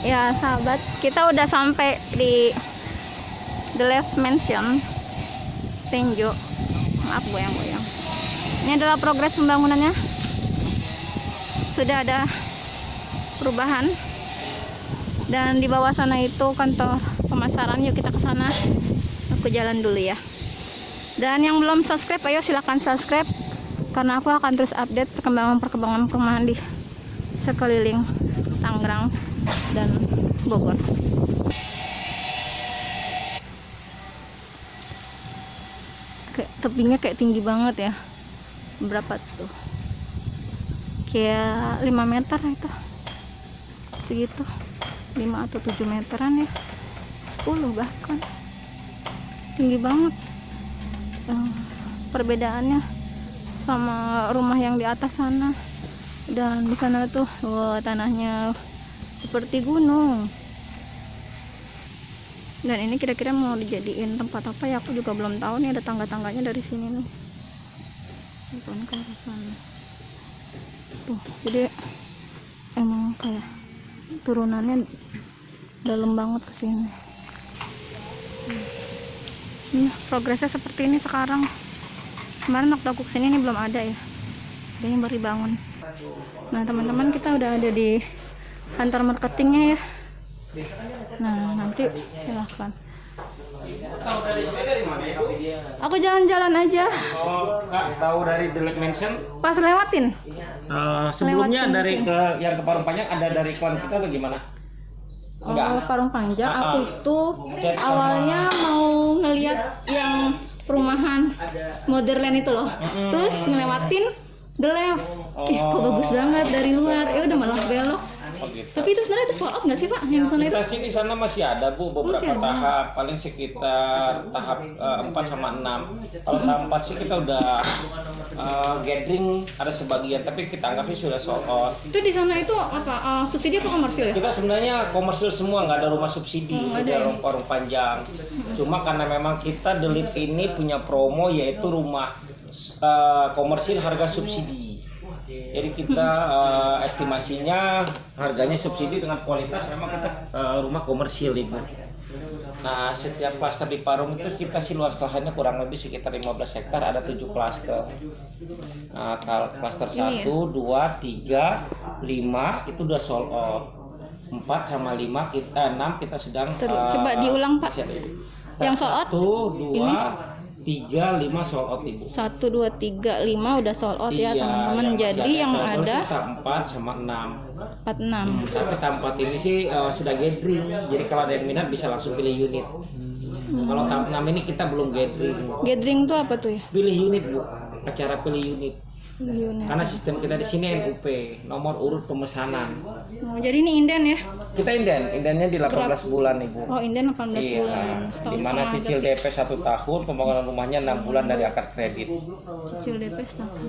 Ya sahabat, kita udah sampai di The Left Mansion Tenjo. Maaf goyang-goyang. Ini adalah progres pembangunannya. Sudah ada perubahan. Dan di bawah sana itu kantor pemasaran. Yuk kita ke sana. Aku jalan dulu ya. Dan yang belum subscribe, ayo silahkan subscribe, karena aku akan terus update perkembangan perumahan di sekeliling Tangerang dan Bogor. Kayak tebingnya kayak tinggi banget ya. Berapa tuh? Kayak 5 meter itu. Segitu. 5 atau 7 meteran ya. 10 bahkan. Tinggi banget. Perbedaannya sama rumah yang di atas sana. Dan di sana tuh, wah, tanahnya seperti gunung. Dan ini kira-kira mau dijadiin tempat apa ya? Aku juga belum tahu nih. Ada tangga-tangganya dari sini nih. Bukan ke arah sana. Tuh, jadi emang kayak turunannya dalam banget ke sini. Progresnya seperti ini sekarang. Kemarin waktu aku kesini ini belum ada ya. Kayaknya baru bangun. Nah teman-teman, kita udah ada di kantor marketingnya ya. Nah nanti silahkan. Aku jalan-jalan aja. Oh, Kak, tahu dari The Lake Mansion? Pas lewatin. Sebelumnya Lewatin dari sini. ke yang ke Parung Panjang ada dari klan kita atau gimana? Oh, Parung Panjang. Aku itu Chat sama- awalnya mau ngeliat yang perumahan modern itu loh. Terus ngelewatin The Left. Ih, kok bagus banget dari luar. Ya udah malah belok. Oh, gitu. Tapi itu sebenarnya itu sold out nggak sih Pak? Yang di sana itu? Kita sih di sana masih ada Bu beberapa Masih ada. tahap, paling sekitar tahap 4 sama 6. Kalau tahap 4 sih kita udah gathering ada sebagian, tapi kita anggapnya sudah sold out. Itu di sana itu apa? Subsidi apa komersil ya? Kita sebenarnya komersil semua, nggak ada rumah subsidi Oh, nggak di ada ya? Parung Panjang. Cuma karena memang kita The Lip ini punya promo yaitu rumah komersil harga subsidi. Jadi kita estimasinya harganya subsidi dengan kualitas memang kita rumah komersil Ibu. Nah, setiap klaster di Parung itu kita sih luas lahannya kurang lebih sekitar 15 hektar, ada 7 klaster. Nah, kalau klaster 1, 2, 3, 5 itu udah sold out. 4 sama 5 kita 6 kita sedang Coba diulang Pak. Yang sold out? 1, 2, Ini? 3, 5 sold out Ibu. 1, 2, 3, 5 udah sold out ya Iya, teman-teman. yang Jadi masih yang available ada kita 4 sama 6. 4, 6. Tapi tahap 4 ini sih sudah gathering. Jadi kalau ada yang minat bisa langsung pilih unit. Kalau tahap 6 ini kita belum gathering. Gathering tuh apa tuh ya? Pilih unit Bu. Acara pilih unit. Unit. Karena sistem kita di sini NUP, nomor urut pemesanan. Oh, jadi ini inden ya? Kita indennya di 18 bulan Ibu. Oh, inden 18 Iya, bulan. Setahun dimana setengah cicil berarti. DP 1 tahun, pembangunan rumahnya 6 bulan dari akad kredit. Cicil DP setahun.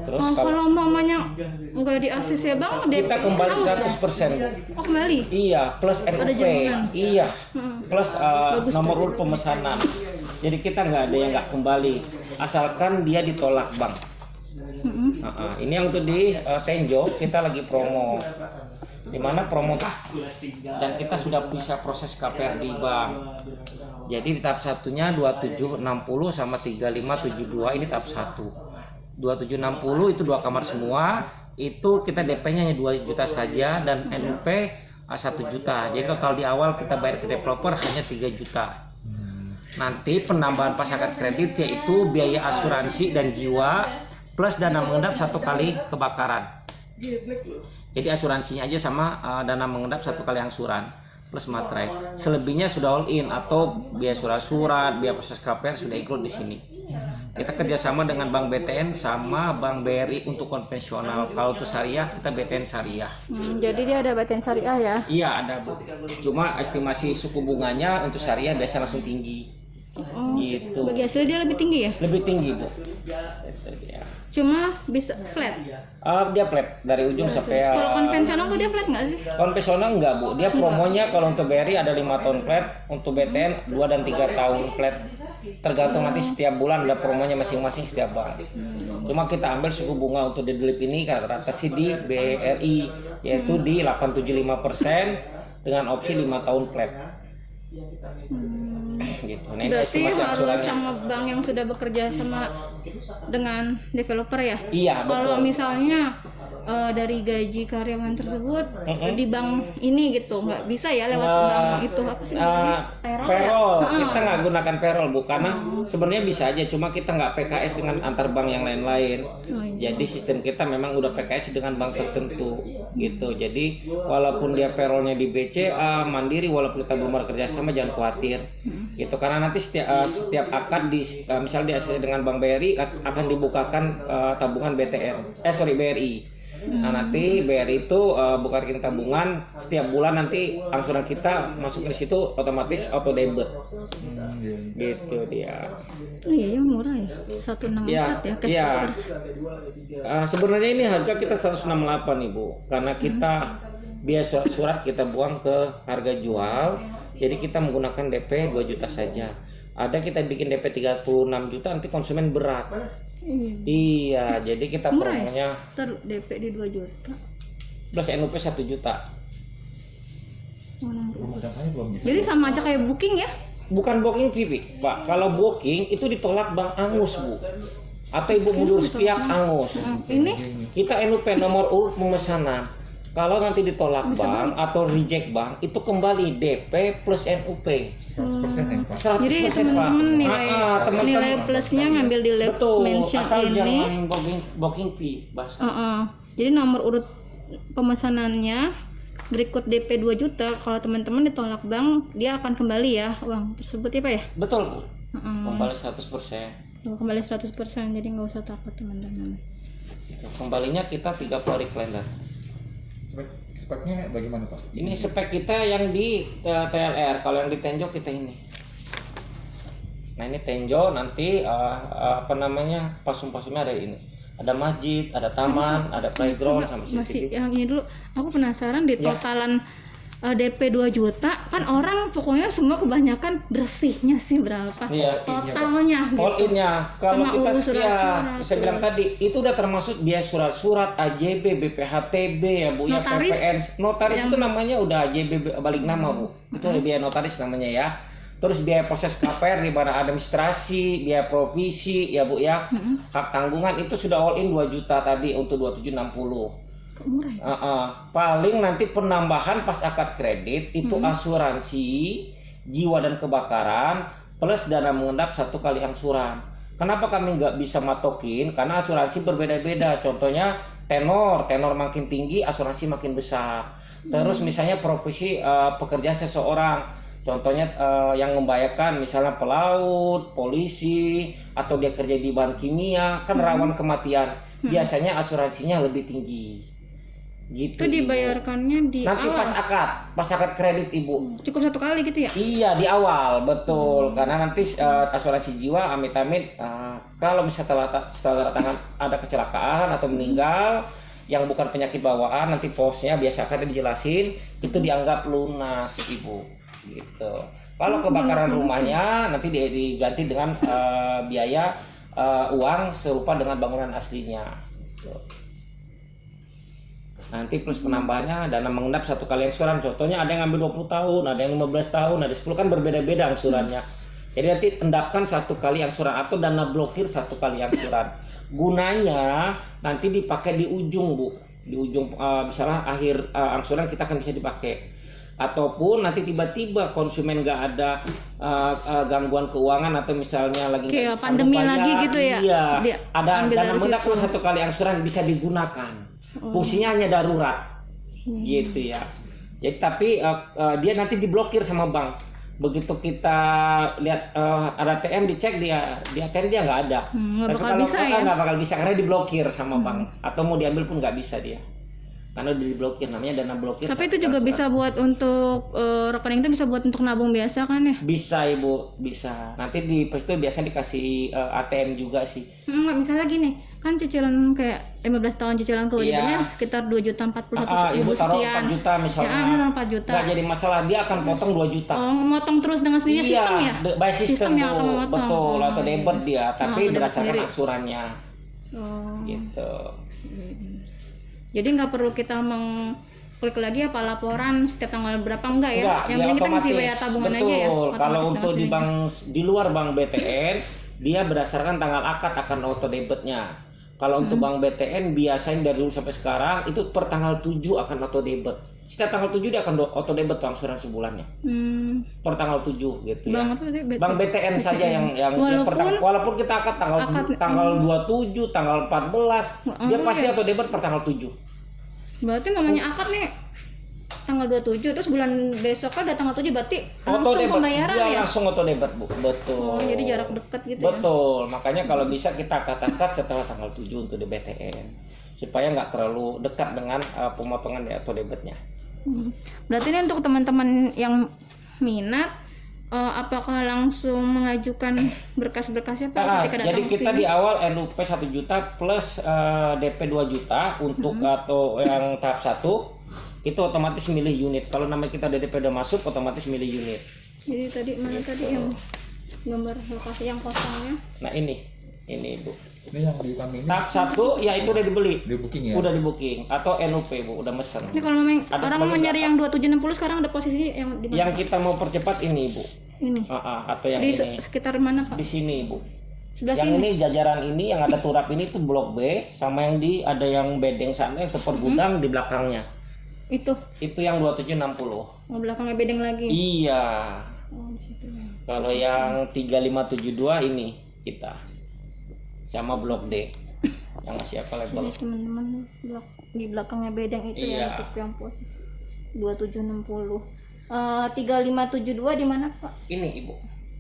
Terus Oh, kalau kalau umpamanya nggak di ACC Bang, DP kita kembali hangus dong? 100% Bu. Oh, kembali? Iya, plus NUP. jaminan? Iya, plus Bagus nomor tuh. urut pemesanan. Jadi kita nggak ada yang nggak kembali, asalkan dia ditolak Bang. Ini yang untuk di Tenjo kita lagi promo, dimana promo dan kita sudah bisa proses KPR di bank. Jadi di tahap satunya 2760 sama 3572 ini tahap 1. 2760 itu 2 kamar semua, itu kita DP-nya hanya 2 juta saja dan NUP 1 juta. Jadi total di awal kita bayar ke developer hanya 3 juta. Nanti penambahan pasangan kredit yaitu biaya asuransi dan jiwa plus dana mengendap 1 kali kebakaran. Jadi asuransinya aja sama dana mengendap 1 kali angsuran plus materai. Selebihnya sudah all in atau biaya surat, biaya proses KPR sudah ikut di sini. Kita kerjasama dengan Bank BTN sama Bank BRI untuk konvensional. Kalau untuk syariah kita BTN Syariah. Jadi dia ada BTN Syariah ya? Iya ada Bu. Cuma estimasi suku bunganya untuk syariah biasa langsung tinggi. Oh, Gitu. bagi hasil dia lebih tinggi ya? Lebih tinggi Bu. Itu dia. Cuma bisa flat. Dia flat dari ujung sampai Kalau konvensional tuh dia flat nggak sih? konvensional enggak Bu. Dia promonya kalau untuk BRI ada 5 tahun flat, untuk BTN 2 dan 3 tahun flat. Tergantung nanti setiap bulan ada promonya masing-masing setiap bank. Cuma kita ambil suku bunga untuk di Delip ini rata-rata sih di BRI yaitu di 875% dengan opsi 5 tahun flat. Gitu. Nah, ini Berarti estimasi harus angsurannya. sama bank yang sudah bekerja sama dengan developer ya? Iya, Kalau betul. misalnya dari gaji karyawan tersebut di bank ini gitu, nggak bisa ya lewat bank itu apa sih namanya? Payroll. Ya? Kita nggak gunakan payroll, Bu, karena sebenarnya bisa aja, cuma kita nggak PKS dengan antar bank yang lain-lain. Oh, iya. Jadi sistem kita memang udah PKS dengan bank tertentu gitu. Jadi walaupun dia payrollnya di BCA, Mandiri, walaupun kita belum bekerja sama, jangan khawatir. Gitu, karena nanti setiap akad misalnya di dengan Bank BRI akan dibukakan tabungan BRI. Nah, nanti BRI itu buka rekening tabungan, setiap bulan nanti angsuran kita masuk ke situ otomatis auto debit. Gitu dia. Oh iya, yang murah ya, 164 ya, cash Iya. terus. Sebenarnya ini harga kita 168 Ibu, karena kita biaya surat kita buang ke harga jual, jadi kita menggunakan DP 2 juta saja. Ada kita bikin DP 36 juta, nanti konsumen berat. Iya, jadi kita Murah ya? promonya Ntar DP di 2 juta. plus NUP 1 juta. Jadi sama aja kayak booking ya? Bukan booking fee, Pak. Kalau booking itu ditolak Bank Angus, Bu. Atau Ibu mundur sepihak Angus. Ini Kita NUP nomor urut pemesanan. Kalau nanti ditolak bank atau reject bank, itu kembali DP plus NUP. 100% ya, Pak. 100% jadi Pak. teman-teman Teman-teman. nilai plusnya ngambil di lab Betul, mention asal ini. jangan booking fee, Bas. Jadi nomor urut pemesanannya berikut DP 2 juta. Kalau teman-teman ditolak bank, dia akan kembali ya uang tersebut ya Pak ya? Betul, Bu. Heeh. Kembali 100%. Kembali 100%, jadi nggak usah takut teman-teman. Kembalinya kita 30 hari kalender. Speknya bagaimana, Pak? Ini spek kita yang di TLR, kalau yang di Tenjo kita ini. Nah, ini Tenjo nanti pasum-pasumnya ada ini. Ada masjid, ada taman, ada playground sama Masih CCTV. yang ini dulu, aku penasaran di Ya. totalan DP 2 juta kan orang pokoknya semua kebanyakan bersihnya sih berapa? Iya, Totalnya all gitu. in-nya. Kalau Sama kita urus surat-surat, saya bilang terus. tadi itu udah termasuk biaya surat-surat, AJB, BPHTB ya Bu, ya Notaris PPN. Notaris yang- itu namanya udah AJB balik nama Bu. Itu ada biaya notaris namanya ya. Terus biaya proses KPR di mana administrasi, biaya provisi ya Bu ya. Hak tanggungan itu sudah all in 2 juta tadi untuk 2760. Kok murah ya? Paling nanti penambahan pas akad kredit itu asuransi jiwa dan kebakaran plus dana mengendap 1 kali angsuran. Kenapa kami nggak bisa matokin? Karena asuransi berbeda-beda. Contohnya tenor makin tinggi, asuransi makin besar. Terus misalnya profesi pekerjaan seseorang. Contohnya yang membahayakan misalnya pelaut, polisi, atau dia kerja di bahan kimia, kan rawan kematian. Biasanya asuransinya lebih tinggi. Gitu. Itu dibayarkannya di Nanti awal. pas akad kredit Ibu. Cukup 1 kali gitu ya? Iya, di awal, betul. Karena nanti asuransi jiwa amit-amit kalau misalnya setelah tangan ada kecelakaan atau meninggal yang bukan penyakit bawaan, nanti posnya biasa akan dijelasin itu dianggap lunas Ibu. Gitu. Kalau kebakaran rumahnya nanti diganti dengan biaya uang serupa dengan bangunan aslinya. Gitu. Nanti plus penambahannya dana mengendap 1 kali angsuran. Contohnya ada yang ngambil 20 tahun, ada yang 15 tahun, ada 10, kan berbeda-beda angsurannya. Jadi nanti endapkan 1 kali angsuran atau dana blokir 1 kali angsuran. Gunanya nanti dipakai di ujung Bu. Di ujung misalnya akhir angsuran kita akan bisa dipakai. Ataupun nanti tiba-tiba konsumen nggak ada gangguan keuangan atau misalnya lagi Kayak nggak pandemi sanggup lagi bayar, gitu ya? Iya, Dia ada ambil dana dari mengendap situ. 1 kali angsuran bisa digunakan. Fungsinya hanya darurat, gitu ya. Jadi tapi dia nanti diblokir sama bank. Begitu kita lihat ada ATM dicek di ATM dia nggak ada. Nggak Tapi bakal kalau bisa ya? nggak bakal bisa karena diblokir sama bank. Atau mau diambil pun nggak bisa dia. Karena udah diblokir, namanya dana blokir. Tapi itu juga bisa buat untuk rekening itu bisa buat untuk nabung biasa kan ya? Bisa Ibu, bisa. Nanti di situ biasanya dikasih ATM juga sih. Enggak, misalnya gini, kan cicilan kayak 15 tahun cicilan kewajibannya sekitar 2 juta 41 Ibu ribu taruh sekian. 4 juta misalnya. Ya, taruh 4 juta. Nggak jadi masalah, dia akan potong 2 juta. Oh, motong terus dengan sendiri sistem ya? By system yang akan Bu. memotong. Betul, atau debit dia, tapi debit berdasarkan sendiri. angsurannya. Oh. Gitu. Jadi nggak perlu kita klik lagi apa laporan setiap tanggal berapa enggak ya? Enggak, Yang dia penting kita ngisi otomatis. bayar tabungan Betul. aja ya. Kalau Otomatis untuk tanggal di segininya. bank di luar bank BTN, dia berdasarkan tanggal akad akan auto debitnya. Kalau untuk bank BTN biasanya dari dulu sampai sekarang itu per tanggal 7 akan auto debit. Setiap tanggal 7 dia akan auto debit angsuran sebulannya. Per tanggal 7 gitu ya. Bank apa sih? Bank BTN saja yang walaupun kita akad tanggal 27, tanggal 14, dia pasti auto debit per tanggal 7. Berarti mamanya akad nih tanggal 27 terus bulan besok ada tanggal 7 berarti Auto langsung debit, pembayaran dia ya? langsung auto debit, Bu. Betul. Oh, jadi jarak dekat gitu ya? Betul, makanya kalau bisa kita akad setelah tanggal 7 untuk di BTN supaya nggak terlalu dekat dengan pemotongan di auto debitnya. Berarti ini untuk teman-teman yang minat, apakah langsung mengajukan berkas-berkasnya Pak ketika datang Jadi ke kita sini? di awal NUP 1 juta plus DP 2 juta untuk atau yang tahap 1 itu otomatis milih unit. Kalau namanya kita DP udah masuk otomatis milih unit. Jadi tadi mana tadi yang gambar lokasi yang kosongnya? Nah ini Bu. Ini yang di kami ini Tahap 1 ya itu udah dibeli. di booking ya. Udah di booking atau NUP Bu, udah mesen. Ini kalau memang Ada orang mau sebagai mencari yang 2760 sekarang ada posisi yang di mana? Yang kita mau percepat ini Bu. Ini. Atau yang Di ini. sekitar mana Pak? Di sini Bu. Sebelah Yang sini. ini jajaran ini yang ada turap ini tuh blok B sama yang ada yang bedeng sana itu per gudang di belakangnya. Itu. Itu yang 2760. Oh, belakangnya bedeng lagi. Iya. Oh, di situ. Kalau yang 3572 ini kita sama blok D. Yang masih apa Jadi level? teman-teman di belakangnya bedeng itu Iya. ya untuk yang posisi 2760. 3572 di mana Pak? Ini Ibu.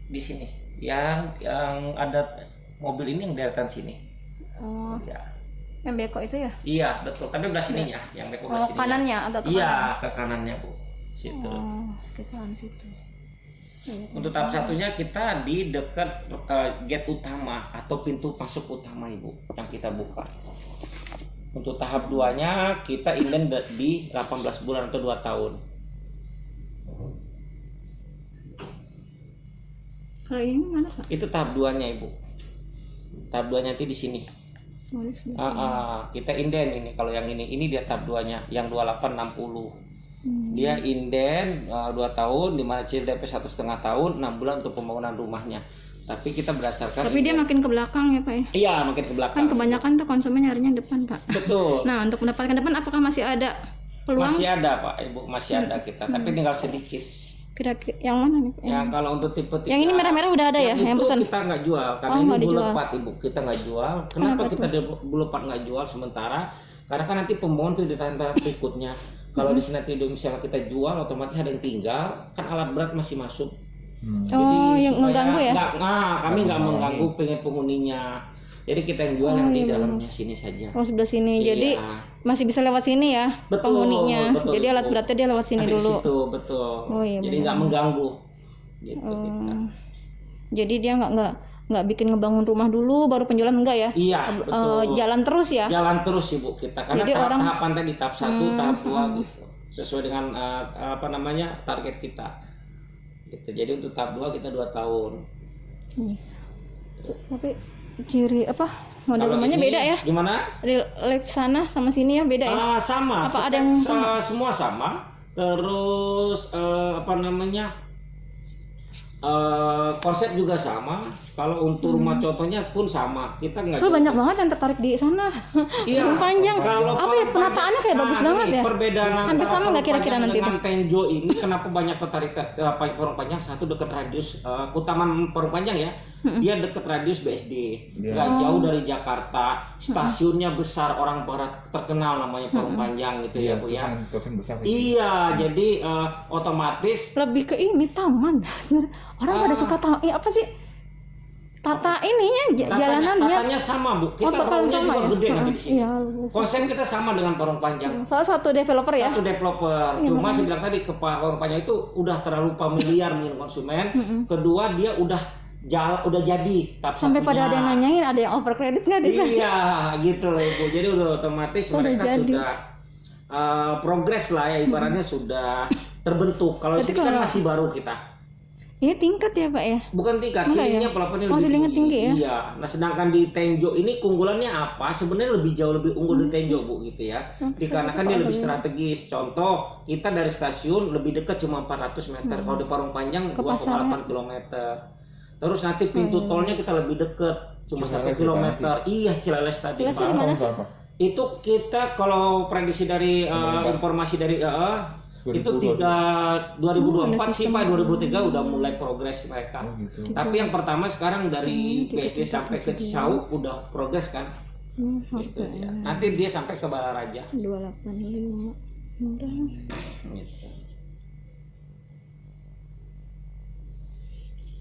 Di sini. Yang ada mobil ini yang deretan sini. Oh, Ya. yang beko itu ya? Iya, betul. Tapi belah sininya, yang beko belah Oh, sininya. kanannya agak ke Iya, kanan. ke kanannya, Bu. Situ. Oh, sekitaran situ. Iya, Untuk tahap satunya kita di dekat gate utama atau pintu masuk utama Ibu yang kita buka. Untuk tahap 2-nya kita inden di 18 bulan atau 2 tahun. Kalau ini mana Pak? Itu tahap 2-nya Ibu. Tahap 2-nya nanti di sini. Oh, di sebelah sini. Kita inden ini. Kalau yang ini dia tahap 2-nya yang 2860. Dia inden 2 tahun, di mana cicil DP 1,5 tahun, 6 bulan untuk pembangunan rumahnya. Tapi kita berdasarkan Tapi dia makin ke belakang ya Pak ya? Iya, makin ke belakang. Kan kebanyakan tuh konsumen nyarinya depan Pak. Betul. Nah, untuk mendapatkan depan apakah masih ada peluang? Masih ada Pak, Ibu, masih ada kita. Tapi tinggal sedikit. Kira-kira yang mana nih? Yang kalau untuk tipe 3, Yang ini merah-merah udah ada ya? Yang itu pesan? kita nggak jual karena Oh, ini nggak dijual. bulepat Ibu, kita nggak jual. Kenapa Kenapa kita bulepat nggak jual sementara? Karena kan nanti pembangun tuh di tahap berikutnya. Kalau di sini nanti misalnya kita jual, otomatis ada yang tinggal, kan alat berat masih masuk. Oh, yang supaya mengganggu ya? kami nggak mengganggu pengen penghuninya. Jadi kita yang jual yang di dalamnya sini saja. Oh, sebelah sini. Jadi Iya. masih bisa lewat sini ya Betul, penghuninya. betul, Jadi alat betul. beratnya dia lewat sini Ada di dulu. situ, betul. Oh, iya, Jadi benar. nggak mengganggu. Gitu kita. Jadi dia nggak bikin ngebangun rumah dulu baru penjualan enggak ya? Iya, betul. Jalan terus ya? Jalan terus Ibu kita karena Jadi orang- tahapan tadi tahap 1, tahap 2 gitu. Sesuai dengan target kita. Gitu. Jadi untuk tahap 2 kita 2 tahun. Tapi ciri apa? Model Kalau rumahnya ini, beda ya? Gimana? Lift sana sama sini ya beda ya? Sama. Apa ada yang sama? Semua sama. Terus konsep juga sama. Kalau untuk rumah contohnya pun sama. Kita nggak. Soalnya banyak banget yang tertarik di sana. Iya. Rumah panjang. Kalau Apa ya penataannya kayak bagus banget ya? Perbedaan Hampir antara sama nggak kira-kira Parung nanti Panjang itu? dengan Tenjo ini kenapa banyak tertarik Parung Panjang? Satu dekat radius Utaman Parung Panjang ya. Dia dekat radius BSD. Nggak jauh dari Jakarta. Stasiunnya besar, orang barat terkenal namanya Parung Panjang gitu ya Bu ya. Tosen besar. Iya, jadi otomatis Lebih ke ini taman. Sebenarnya orang pada suka taman. Apa sih? Tata ininya jalanannya. tatanya sama Bu. Kita bakal hallnya sama juga ya? gede nanti di sini. Iya, luas. Konsep kita sama dengan Parung Panjang. Salah satu developer ya? Satu developer. Iya, Cuma makanya. saya bilang tadi ke Parung Panjang itu udah terlalu familiar dengan konsumen. Kedua dia udah jadi tahap Sampai pada ada yang satunya. nanyain ada yang over credit nggak di sana? Iya, gitu loh Ibu. Jadi udah otomatis Udah mereka jadi. sudah progres lah ya ibaratnya sudah terbentuk. Kalau Berarti sini kan kalau- masih baru kita. Ini tingkat ya Pak ya? Bukan tingkat, Enggak silingnya ya? pelapannya Oh, lebih silingnya tinggi ya? Iya. Nah, sedangkan di Tenjo ini keunggulannya apa? Sebenarnya jauh lebih unggul di Tenjo, Bu, gitu ya. Dikarenakan dia lebih strategis. Contoh, kita dari stasiun lebih dekat cuma 400 meter. Kalau di Parung Panjang Ke 2,8 km. Terus nanti pintu tolnya kita lebih dekat, cuma 1 Cileles ya, km. Pak, Iya, Cileles tadi. Cileles Pak. di mana sih? Berapa? Itu kita kalau prediksi dari informasi dari itu 2024 sih Pak, 2003 udah mulai progres mereka. Oh, gitu. Tapi yang pertama sekarang dari BSD sampai ke Cisauk udah progres kan. Gitu ya. Nanti dia sampai ke Balaraja. 285. Udah. Gitu.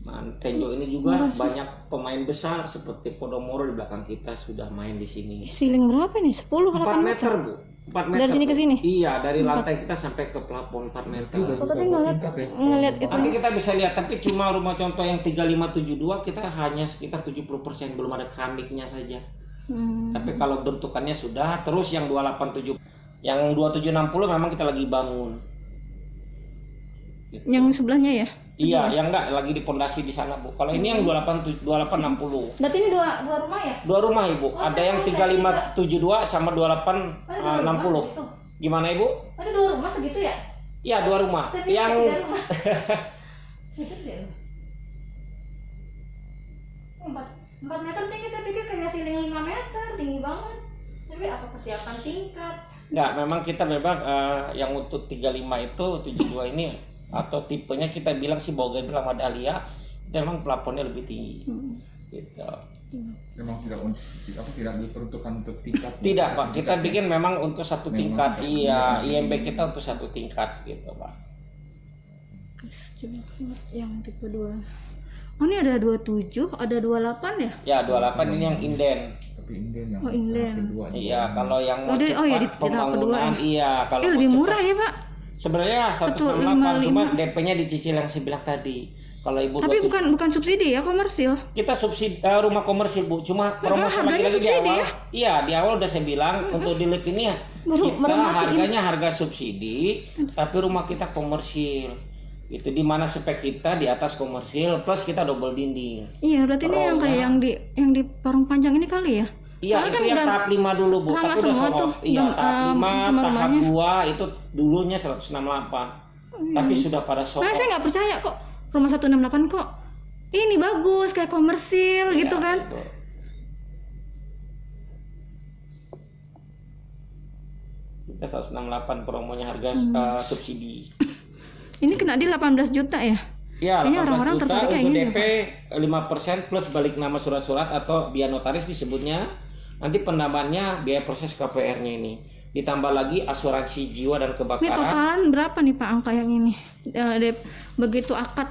Nah, Tenjo ini juga banyak pemain besar seperti Podomoro di belakang kita sudah main di sini. Siling berapa nih? 10 4 8 meter, Bu. 4 meter. Dari sini ke sini? Iya, dari lantai kita sampai ke plafon 4 meter. Itu udah Oh, bisa tapi buat tingkat ya. ngeliat itu. Nanti kita bisa lihat, tapi cuma rumah contoh yang 3572 kita hanya sekitar 70%, belum ada keramiknya saja. Tapi kalau bentukannya sudah, terus yang 287, yang 2760 memang kita lagi bangun. Gitu. Yang sebelahnya ya? Iya, yang enggak lagi di pondasi di sana, Bu. Kalau ini yang 2860. Berarti ini dua rumah ya? Dua rumah, Ibu. Oh, Ada yang saya 3572 sama 2860. Gimana, Ibu? Ada dua rumah segitu ya? Iya, dua rumah. Saya pikir Yang tiga rumah. Gitu deh. 4 meter tinggi, saya pikir kayak siling 5 meter, tinggi banget. Tapi apa persiapan tingkat? enggak, memang kita memang yang untuk 35 itu 72 ini atau tipenya kita bilang sih Bougainville sama Dahlia, memang plafonnya lebih tinggi. Gitu. Memang tidak diperuntukkan untuk tingkat. Tidak, Pak. Kita bikin memang untuk satu Memang tingkat. satu Iya, tingkat. IMB kita untuk satu tingkat gitu, Pak. Yang tipe 2. Oh, ini ada 27, ada 28 ya? Ya, 28 ini yang inden. Tapi inden yang Oh, inden. kedua. Iya, kalau yang mau Oh, cepat oh ya, di tahap kedua pembangunan, ya? iya. Kalau mau Lebih cepat- murah ya Pak? Sebenarnya 168, cuma DP-nya dicicil yang saya bilang tadi. Kalau Ibu Tapi 27, bukan subsidi ya, komersil. kita subsidi rumah komersil, Bu. Cuma promosi harganya lagi di subsidi awal. ya? Iya, di awal udah saya bilang untuk di lift ini ya kita Baru matiin. harganya harga subsidi, tapi rumah kita komersil. Itu di mana spek kita di atas komersil plus kita double dinding. Iya, berarti ini yang kayak yang di Parung Panjang ini kali ya? Iya, Soalnya itu kan yang nggak- tahap 5 dulu, Bu. nggak Tapi udah semua sold tuh, out. Iya, tahap 5, tahap rumah-rumahnya. 2 itu dulunya 168. Tapi sudah pada sold Nah, out. saya nggak percaya kok rumah 168 kok ini bagus kayak komersil Iya, gitu kan. betul. Kita 168 promonya harga subsidi. Ini kena di 18 juta ya? Ya, Kayaknya 18 orang-orang juta tertarik kayak untuk gini, DP 5% plus balik nama surat-surat atau biaya notaris disebutnya. Nanti penambahannya biaya proses KPR-nya ini. Ditambah lagi asuransi jiwa dan Ini kebakaran. totalan berapa nih Pak angka yang ini? Begitu akad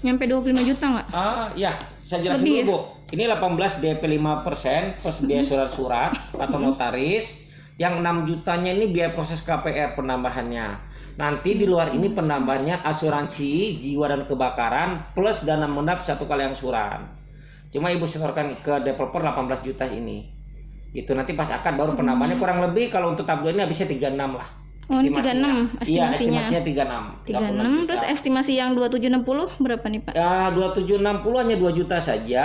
nyampe 25 juta nggak? Ya, saya jelasin Lebih dulu, Bu. Ini 18 DP 5% plus biaya surat-surat atau notaris. Yang 6 jutanya ini biaya proses KPR penambahannya. Nanti di luar ini penambahannya asuransi jiwa dan kebakaran plus dana mendap 1 kali angsuran. Cuma Ibu setorkan ke developer 18 juta ini. Itu nanti pas akad baru penambahannya kurang lebih kalau untuk tahap 2 ini habisnya 36 lah. Oh, ini Estimasinya. 36 Iya, estimasinya. estimasinya 36. 36 terus estimasi yang 2760 berapa nih Pak? Ya, 2760 hanya 2 juta saja.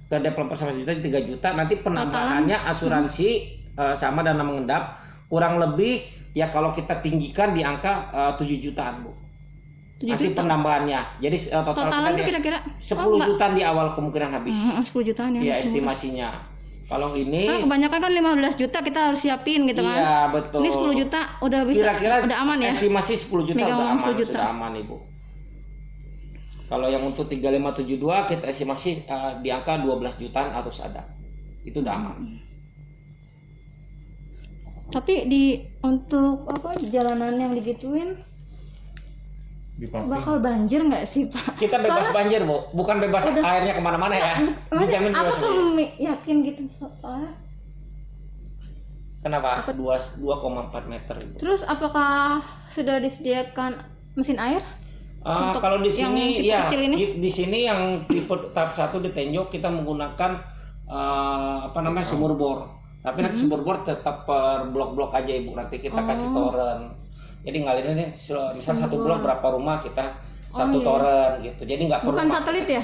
Ke developer sama 1 juta 3 juta. Nanti penambahannya asuransi sama dana mengendap kurang lebih ya kalau kita tinggikan di angka 7 jutaan, Bu. 7 Nanti juta. penambahannya. Jadi total Totalan tuh kita kira-kira 10 jutaan di awal kemungkinan habis. 10 jutaan ya. Iya, masih murah. estimasinya. Kalau ini Soalnya kebanyakan kan 15 juta kita harus siapin gitu kan. iya, betul. Ini 10 juta udah bisa Kira-kira udah aman ya. estimasi 10 juta Megang udah uang aman, 10 juta. sudah aman, Ibu. Kalau yang untuk 3572 kita estimasi di angka 12 jutaan harus ada. Itu udah aman. Tapi untuk apa jalanan yang digituin Di paving. bakal banjir nggak sih Pak? Kita bebas banjir, Bu. Bukan bebas airnya kemana-mana ya. Dijamin bebas Apakah banjir. yakin gitu soalnya? Kenapa? 2,4 meter, Ibu. Terus apakah sudah disediakan mesin air? Untuk Kalau di yang sini tipe ya kecil ini? di sini yang tipe tahap 1 di Tenjo kita menggunakan sumur bor. Tapi nanti sumur bor tetap per blok-blok aja, Ibu. Nanti kita kasih toren. Jadi ngalirin misal satu blok berapa rumah kita satu iya. toren gitu. Jadi nggak perlu Bukan satelit ya?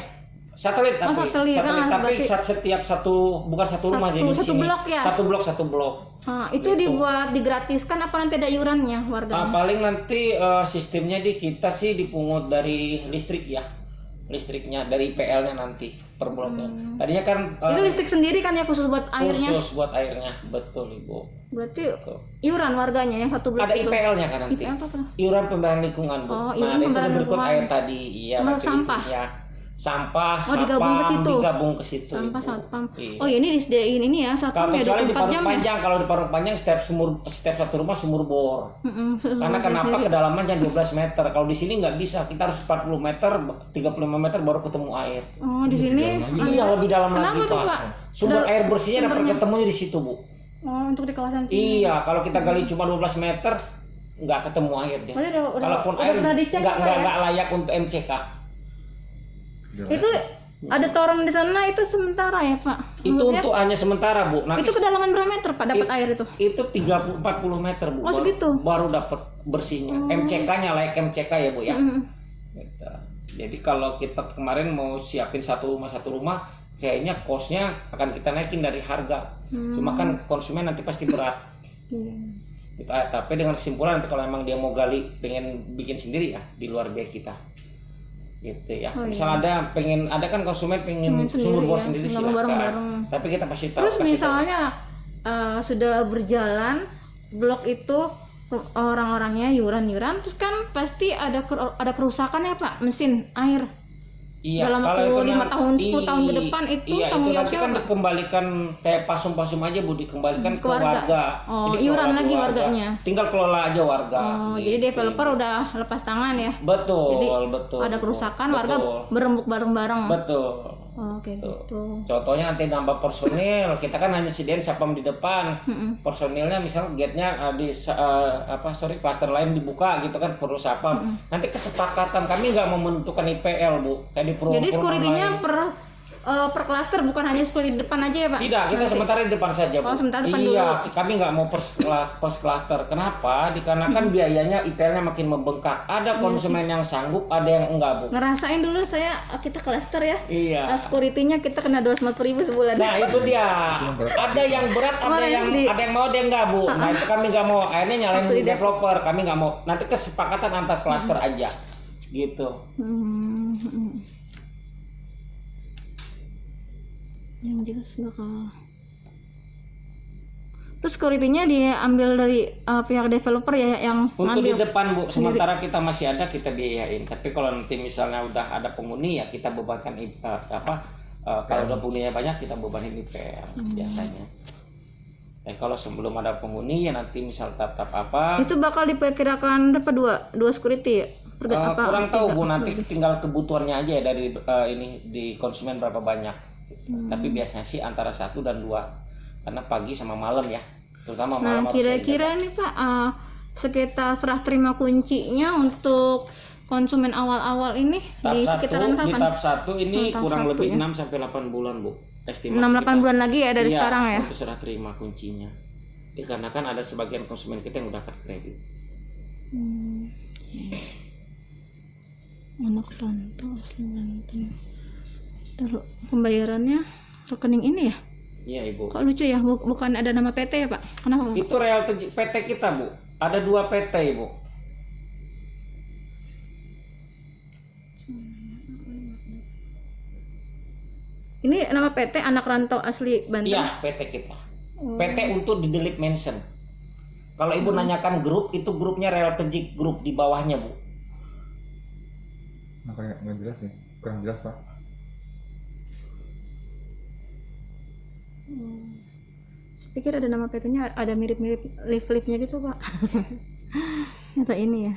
satelit Oh, tapi satelit. Ah, tapi berarti- setiap satu bukan satu rumah jadi di satu sini. blok ya? Satu blok. Ah, itu Gitu. dibuat digratiskan apa nanti ada iurannya warganya? Paling nanti sistemnya di kita sih dipungut dari listrik ya. Listriknya dari IPL-nya nanti per bloknya. Tadinya kan Itu listrik sendiri kan ya khusus buat airnya? khusus buat airnya, betul Ibu. Berarti Betul. iuran warganya yang satu blok Ada itu? IPL-nya kan nanti. IPL apa? Iuran pembayaran lingkungan, Bu. Oh, Nah, iuran itu pembayaran berikut lingkungan. air tadi. Iya, Cuma nanti sampah? listriknya. Sampah, Oh, digabung ke situ? digabung ke situ. Sampah Ibu. satpam. Iya. Oh, ini disediain ini ya, Kalau satpam ya kecuali di 24 Parung jam ya? Panjang, kalau di Parung Panjang setiap satu rumah sumur bor. Karena kenapa Sendiri. kedalamannya 12 meter. Kalau di sini nggak bisa, kita harus 40 meter, 35 meter baru ketemu air. Oh, di sini. Iya, lebih dalam Kenapa lagi, tuh, Pak. Pak? Sumber Udah- air bersihnya dapat sumbernya. ketemunya di situ, Bu. Oh, untuk di kawasan sini. Iya, kalau kita gali cuma 12 meter nggak ketemu air deh. Oh, udah Kalaupun udah air pernah dicek nggak apa ya? nggak layak untuk MCK. Itu ada toren di sana itu sementara ya, Pak? Itu Maksudnya, untuk hanya sementara, Bu. Nanti itu kedalaman berapa meter, Pak, dapat It- air itu? itu 30-40 meter, Bu. Oh, segitu? Baru dapat bersihnya. Oh. MCK-nya layak MCK ya, Bu ya. Mm-mm. Gitu. Jadi kalau kita kemarin mau siapin satu rumah, kayaknya cost-nya akan kita naikin dari harga. Cuma kan konsumen nanti pasti berat. Iya. Gitu. Tapi dengan kesimpulan nanti kalau emang dia mau gali, pengen bikin sendiri ya di luar biaya kita. Gitu ya. Oh, Misal ada kan konsumen pengen Pengen sumur bor ya, sendiri nggak mau silakan. bareng-bareng. Tapi kita pasti tahu. Terus kasih tahu. misalnya sudah berjalan blok itu orang-orangnya yuran-yuran, terus kan pasti ada kerusakan ya, Pak, mesin air. Iya, dalam kalau waktu itu 5 tahun, 10 tahun ke depan itu iya, tanggung itu jawab nanti kan siapa? dikembalikan kayak pasum-pasum aja, Bu, dikembalikan Ke ke warga. warga. Oh, Jadi iuran kelola lagi warga. warganya. Tinggal kelola aja warga. Oh, gitu. jadi developer udah lepas tangan ya. Betul, Jadi betul. ada kerusakan, betul. warga berembuk bareng-bareng. Betul. Oh, kayak Tuh. gitu. Contohnya nanti nambah personil, kita kan hanya sediain satpam di depan. Mm-mm. Personilnya misal gate-nya klaster lain dibuka gitu kan perlu satpam. Nanti kesepakatan kami nggak mau menentukan IPL, Bu. Kayak di Jadi security-nya lain. per klaster, bukan hanya security di depan aja ya, Pak? Tidak, kita Nanti. sementara di depan saja, Bu. Oh, sementara depan iya, dulu. kami nggak mau pos klaster. Kenapa? Dikarenakan biayanya IPL-nya makin membengkak. Ada konsumen yang sanggup, ada yang enggak, Bu. Ngerasain dulu kita klaster ya. Iya. Security-nya kita kena 250.000 sebulan. Nah, itu dia. Ada yang berat, ada Kemarin yang di- mau, ada yang enggak, Bu. Nah, itu kami nggak mau. Akhirnya nyalain Waktu di developer, kami nggak mau. Nanti kesepakatan antar klaster aja. Gitu. Yang jelas bakal. Terus security-nya diambil dari pihak developer ya yang Untuk di ngambil. depan, Bu, sementara kita masih ada, kita biayain. Tapi kalau nanti misalnya udah ada penghuni ya kita bebankan kalau udah penghuninya banyak kita bebanin IPL biasanya. Kalau sebelum ada penghuni ya nanti misal tatap apa Itu bakal diperkirakan berapa dua security ya? kurang tahu, tiga? Bu, nanti tinggal kebutuhannya aja ya dari ini di konsumen berapa banyak. Tapi biasanya sih antara 1 dan 2 karena pagi sama malam ya, terutama malam. Nah, harus kira-kira nih Pak, sekitar serah terima kuncinya untuk konsumen awal-awal ini di sekitaran di kapan? tahap 1 ini Tahap kurang 6 lebih ya. 6 sampai 8 bulan, Bu. Estimasi 6-8 bulan lagi ya dari Iya, sekarang ya? untuk serah terima kuncinya. Dikarenakan ada sebagian konsumen kita yang udah kartu kredit. Anak rantau asli Banten. Terus pembayarannya rekening ini ya? Iya, Ibu. Kok lucu ya? Bukan ada nama PT ya, Pak? Kenapa, Pak? Itu real PT kita, Bu. Ada 2 PT, Ibu. Ini nama PT Anak Rantau Asli Banten. Iya, PT kita. PT untuk di Delete Mention. Kalau Ibu nanyakan grup, itu grupnya Real Tejik Group di bawahnya, Bu. Makanya nggak jelas ya, kurang jelas Pak. Saya pikir ada nama PT-nya, ada mirip-mirip lift-liftnya gitu, Pak. Atau ini ya?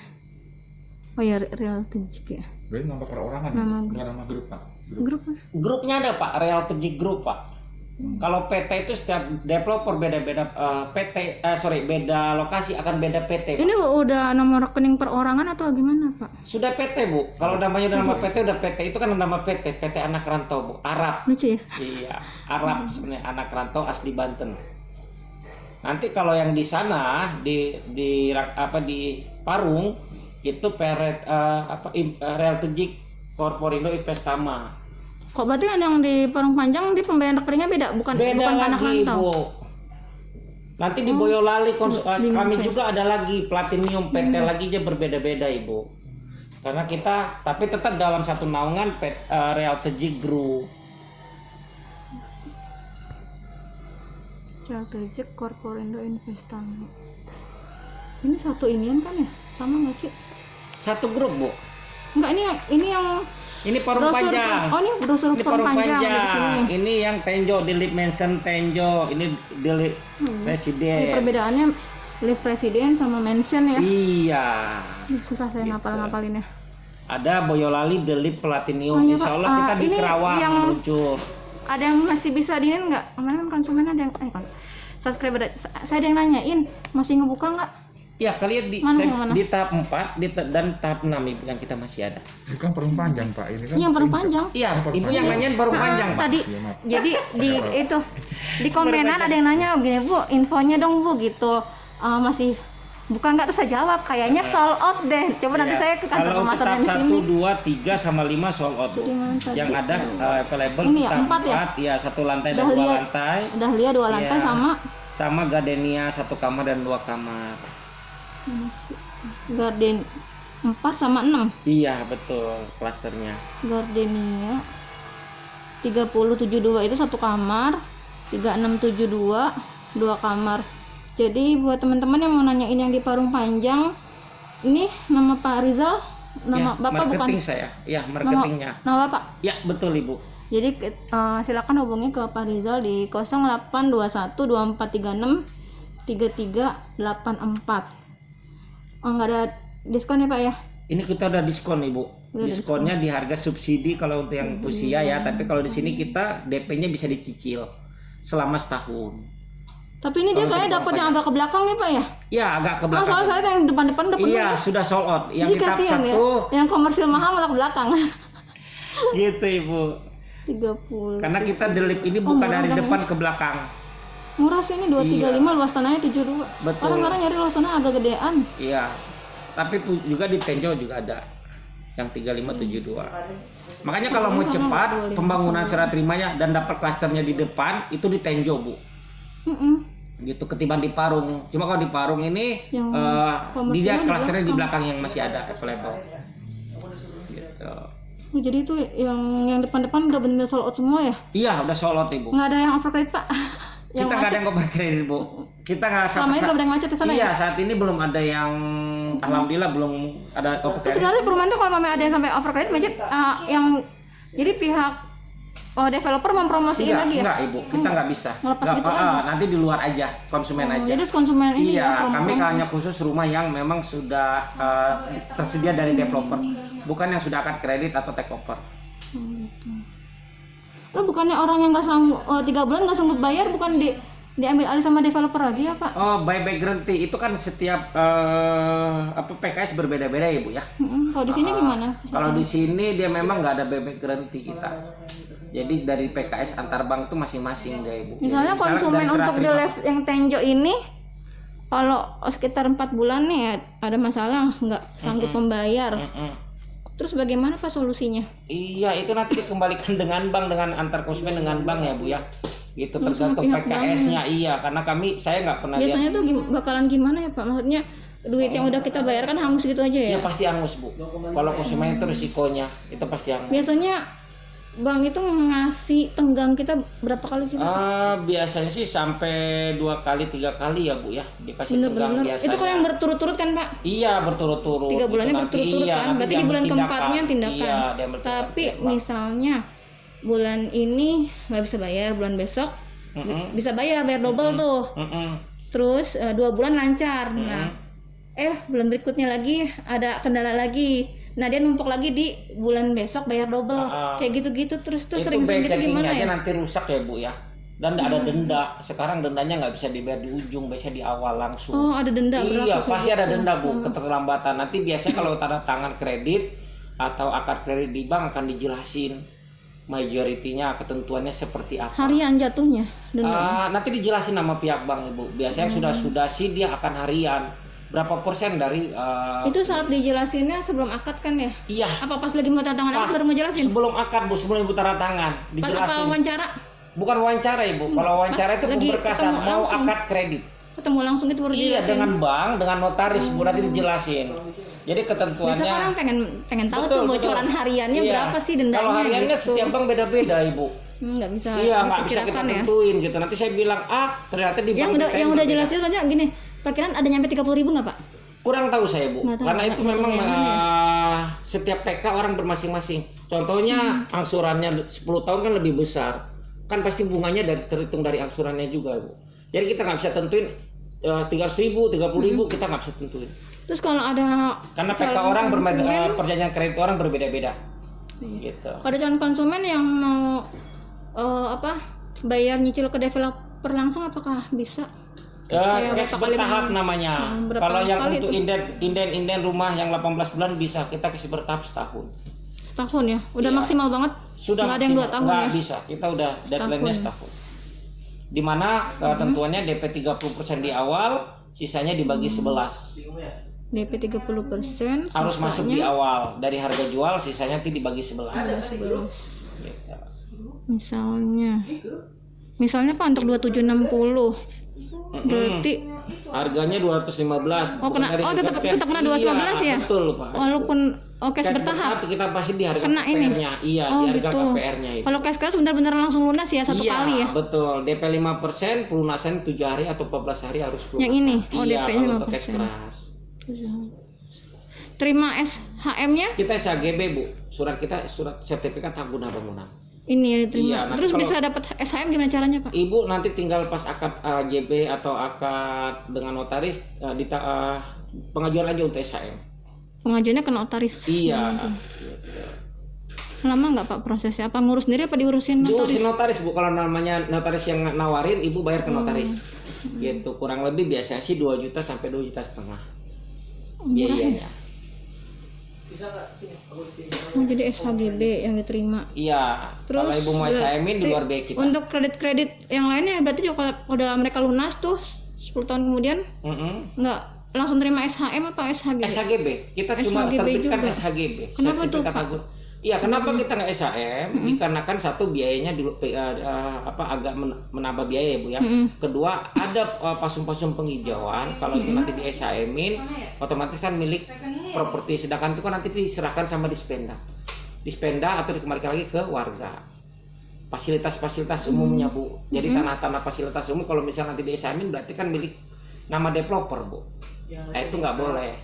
Oh ya, Real Tejik ya. Berarti nama perorangan ya, Nama bukan nama grup Pak. Grup. Grupnya ada, Pak, Real Tejik Group, Pak. Kalau PT itu setiap developer beda-beda beda lokasi akan beda PT, Pak. Ini udah nomor rekening perorangan atau gimana, Pak? Sudah PT, Bu. Kalau namanya udah nama PT, udah PT. Itu kan nama PT Anak Rantau, Bu. Arab. Lucu ya? Iya, Arab sebenarnya, Anak Rantau asli Banten. Nanti kalau yang di sana di Parung Itu Peret Realtejik Korporindo Investama. Kok berarti kan yang di Parung Panjang di pembayaran rekeningnya beda, bukan Beda bukan ke anak lagi, rantau. Bu. Nanti di Boyolali bingung kami saya. juga ada lagi Platinum PT lagi aja berbeda-beda, Ibu. Karena kita tapi tetap dalam satu naungan Realtejik Group. Strategic Korporindo Investama. Ini satu inian kan ya? Sama nggak sih? Satu grup, Bu. Enggak, ini yang Ini Parung brosur. Panjang. Oh, ini brosur Ini Parung Parung Panjang Panjang. di sini. Ini yang Tenjo, Dilip Mansion Tenjo. Ini Dilip Ini Presiden. perbedaannya live presiden sama mansion ya. Iya. Ih, susah saya Gitu. ngapal-ngapalinnya. Ada Boyolali Delip Platinum. Oh, iya, Insya Pak. Allah kita di Ini Kerawang yang- meluncur. Ada yang masih bisa diinin nggak? Kemarin kan konsumen ada yang kan subscriber saya ada yang nanyain masih ngebuka nggak? Ya kalian di, Mana, saya- yang mana? di tahap 4 dan tahap 6 Ibu yang kita masih ada. Ini kan Parung Panjang Pak, ini kan. Ini yang Parung Tinjau. Panjang. Iya, Parung Ibu yang Panjang. nanyain Parung Ah, Panjang, Pak. tadi Iya, maaf. jadi di Kenapa? itu di komenan Panjang. ada yang nanya gini, Bu, infonya dong Bu gitu. Masih buka nggak, terus saya jawab kayaknya sold out deh. Coba nanti Iya. saya ke kantor Kalau untuk pemasaran tahap di 1, sini. 2, 3 sama 5 sold out, Bu. Jadi mana tadi? Yang ada available Ini di ya, tahap 4 ya? 4, ya 1 lantai dan Udah 2 lihat. lantai. Udah lihat 2 lantai Iya. sama Gardenia 1 kamar dan 2 kamar. garden 4 sama 6. Iya, betul klasternya. Gardenia 3072 itu 1 kamar, 3672 2 kamar. Jadi buat teman-teman yang mau nanyain yang di Parung Panjang, ini nama Pak Rizal, nama Ya, Bapak bukan? marketing saya. Ya, marketingnya. Nama Bapak. Ya, betul Ibu. Jadi silakan hubungi ke Pak Rizal di 0821 2436 3384. Oh, nggak ada diskon ya Pak ya? Ini kita udah diskon Ibu. Udah Diskonnya di harga subsidi kalau untuk yang usia ya, tapi kalau di sini kita DP-nya bisa dicicil selama setahun. Tapi ini dia Kalau kayak untuk dapat yang Parung agak ke belakang nih Pak ya? Ya, agak ke Oh, belakang. soalnya saya yang depan-depan udah penuh Iya, ya. sudah sold out. Yang Ini di tahap kasihan ya. 1 Yang komersil mahal malah ke belakang. gitu Ibu. 30. Karena kita delip ini Oh, bukan murah dari dong. depan ke belakang. Murah sih ini 235, luas tanahnya 72. Betul. Orang-orang nyari luas tanah agak gedean. Iya. Tapi juga di Tenjo juga ada yang 3572. Makanya kalau mau cepat pembangunan serah terimanya dan dapat klasternya di depan itu di Tenjo, Bu. Gitu ketimbang di Parung. Cuma kalau di Parung ini Yang dia komersial di klasternya di belakang. belakang yang masih ada available. Gitu. Oh, jadi itu yang depan-depan udah bener sold out semua ya? Iya, udah sold out, Ibu. Nggak ada yang overcredit Pak? Kita nggak ada yang koper kredit, Bu. Kita nggak Selama ini belum ada yang macet di sana Iya, ya? saat ini belum ada yang alhamdulillah belum ada koper Terus kredit. sebenarnya perumahan tuh kalau ada yang sampai overcredit macet, yang jadi pihak developer mempromosiin lagi ya? Enggak, Ibu. Kita nggak bisa. Ngelepas Nggak, gitu aja? nanti di luar aja, konsumen aja. Jadi konsumen ini Iya, ya, kami promo-promo. hanya khusus rumah yang memang sudah tersedia dari developer, bukan yang sudah akan kredit atau take over. Gitu. Lo bukannya orang yang nggak sanggup 3 bulan nggak sanggup bayar, bukan diambil alih sama developer lagi ya Pak? Oh, buyback guarantee itu kan setiap PKS berbeda-beda ya, Bu ya. Kalau di sini gimana? Kalau di sini dia memang nggak ada buyback guarantee kita. Jadi dari PKS antar bank itu masing-masing dia, Ibu. Misalnya Jadi, konsumen dari serah untuk di terima- live yang Tenjo ini, kalau sekitar 4 bulan nih ya, ada masalah nggak sanggup membayar. Mm-mm. Terus bagaimana Pak solusinya? Iya, itu nanti dikembalikan dengan bank, dengan antar konsumen dengan bank ya, Bu ya. Gitu Oh, sama tergantung pihak PKS-nya. Iya, karena saya nggak pernah Biasanya lihat. tuh bakalan gimana ya Pak? Maksudnya duit yang udah kita bayarkan hangus gitu aja ya? Ya pasti hangus, Bu. Kalau konsumen itu risikonya itu pasti hangus. Biasanya bank itu ngasih tenggang kita berapa kali sih Pak? Biasanya sih sampai 2 kali 3 kali ya, Bu ya. Dikasih tenggang Bener-bener. biasanya. Itu kalau yang berturut-turut kan Pak? Iya, berturut-turut. 3 bulannya Itu nanti, berturut-turut iya, kan? nanti Berarti di diambil bulan keempatnya tindakan. Iya, diambil Tapi tindakan. misalnya bulan ini nggak bisa bayar, bulan besok Mm-mm. bisa bayar double tuh. Mm-mm. Terus 2 bulan lancar. Nah, Mm-mm. bulan berikutnya lagi ada kendala lagi. Nah, dia numpuk lagi di bulan besok bayar double. Kayak gitu-gitu terus tuh Itu sering-sering gitu back checkingnya gimana aja ya? nanti rusak ya, Bu ya. Dan nggak ada denda. Sekarang dendanya nggak bisa dibayar di ujung, biasanya di awal langsung. Oh, ada denda berapa Iya, kayak pasti ada gitu? denda, Bu, keterlambatan. Nanti biasanya kalau tanda tangan kredit atau akad kredit di bank akan dijelasin majoritinya ketentuannya seperti apa. Harian jatuhnya denda. Nanti dijelasin sama pihak bank, Ibu. Biasanya yang sudah sih dia akan harian. berapa persen dari Itu saat dijelasinnya sebelum akad kan ya? iya. Apa pas lagi mau tanda tangan Pas, apa baru ngejelasin? sebelum akad Bu, sebelum Ibu tanda tangan Pas apa dijelasin. wawancara? Bukan wawancara Ibu. Kalau wawancara Pas itu lagi pemberkasan ketemu mau langsung. akad kredit. Ketemu langsung itu baru Iya, dijelasin. dengan bank, dengan notaris Bu nanti dijelasin. Jadi Biasa ketentuannya orang pengen tahu Betul, tuh betul. bocoran hariannya Iya. berapa sih dendanya Kalau hariannya gitu. setiap bank beda-beda Ibu. Nggak bisa Iya, nggak bisa kita diperkirakan ya. tentuin gitu. Nanti saya bilang ternyata di Yang bank udah kita udah berbeda. jelasin soalnya gini, perkiraan ada nyampe 30.000 nggak Pak? Kurang tahu saya Bu, Nggak tahu, karena nggak itu tahu memang yang mana ya? setiap TK orang bermasing-masing. Contohnya angsurannya 10 tahun kan lebih besar, kan pasti bunganya terhitung dari angsurannya juga Bu. Jadi kita nggak bisa tentuin 300.000, 30.000 kita nggak bisa tentuin. Terus kalau ada Karena PK calon orang konsumen, perjanjian kredit orang berbeda-beda. Iya. Gitu. Ada calon konsumen yang mau bayar nyicil ke developer langsung apakah bisa? Saya Cash berapa kali bertahap mau- namanya. berapa Kalau yang kali untuk itu? inden rumah yang 18 bulan bisa kita cash bertahap setahun. Setahun ya? Udah Iya. maksimal banget? Sudah Nggak ada yang 2 maksimal. tahun Nggak ya? bisa, kita udah deadline-nya setahun. Dimana ketentuannya DP 30% di awal, sisanya dibagi 11. DP 30%, Harus masuk di awal dari harga jual, sisanya nanti dibagi 11. 11. Gitu. Misalnya Pak untuk 2760. Mm-mm. Berarti Harganya 215. Oh, bukan kena- dari oh, harga tetap- cash. tetap kena 215 Iya, ya? Betul, Pak. walaupun cash bertahap. kita pasti di harga Kena ini? KPR-nya. Iya, Oh, di harga gitu. KPR-nya itu. Kalau cash benar-benar langsung lunas ya satu iya, kali ya? betul. DP 5%, pelunasan 7 hari atau 14 hari harus pelunasan. Yang ini? Oh, iya, DP-nya kalau untuk cash 5%. keras. Terima SHM-nya Kita SHGB, Bu. Surat sertifikat hak guna bangunan. ini ya diterima. Iya, nanti Terus kalau- bisa dapat SHM gimana caranya Pak? Ibu nanti tinggal pas akad JB atau akad dengan notaris pengajuan aja untuk SHM. Pengajuannya ke notaris. Iya. Lama nggak Pak prosesnya? Apa ngurus sendiri apa diurusin Diurusin notaris? notaris Bu, kalau namanya notaris yang nawarin, Ibu bayar ke notaris. Gitu, kurang lebih biasanya sih 2 juta sampai 2,5 juta biayanya. Oh, jadi SHGB yang diterima. Iya. Terus Kalau Ibu mau SHM-in di luar biaya kita. Untuk kredit-kredit yang lainnya berarti juga kalau udah mereka lunas tuh 10 tahun kemudian nggak langsung terima SHM apa SHGB? SHGB, kita cuma SHGB terbitkan juga. SHGB. Kenapa tuh, sertifikat Pak? hak- Iya, kenapa kita nggak SHM? Dikarenakan satu biayanya dulu agak menambah biaya ya Bu ya. Kedua ada pasum-pasum penghijauan. Kalau itu nanti di SHM-in, otomatis kan milik properti. Sedangkan itu kan nanti diserahkan sama Dispenda atau dikembalikan lagi ke warga. Fasilitas-fasilitas umumnya Bu. Jadi tanah-tanah fasilitas umum kalau misalnya nanti di SHM-in berarti kan milik nama developer Bu. Nah itu nggak boleh.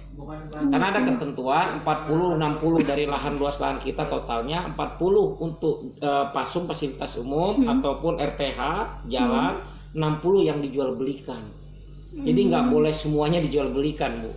Karena ada ketentuan 40-60 dari lahan luas lahan kita totalnya 40 untuk pasum fasilitas umum ataupun RPH jalan 60 yang dijual belikan. Jadi nggak boleh semuanya dijual belikan Bu.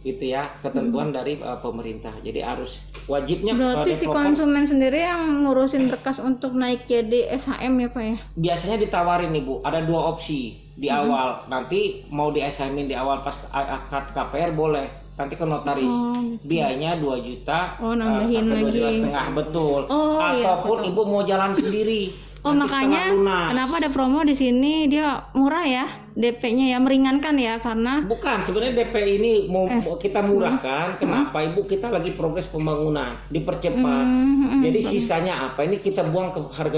Gitu ya ketentuan dari pemerintah. Jadi harus wajibnya Berarti si developer konsumen sendiri yang ngurusin berkas untuk naik jadi SHM ya Pak ya? biasanya ditawarin nih Bu, ada 2 opsi di awal. Nanti mau di SHM-in di awal pas akad KPR boleh. Nanti ke notaris. Gitu. Biayanya 2 juta Nambahin sampai 2 juta lagi. setengah betul. Oh, iya, Ataupun betul. Ibu mau jalan sendiri. Oh nanti makanya setengah lunas. kenapa ada promo di sini dia murah ya DP-nya ya meringankan ya karena Bukan, sebenarnya DP ini mau kita murahkan. Kenapa Ibu? Kita lagi progres pembangunan, dipercepat. Jadi sisanya apa? Ini kita buang ke harga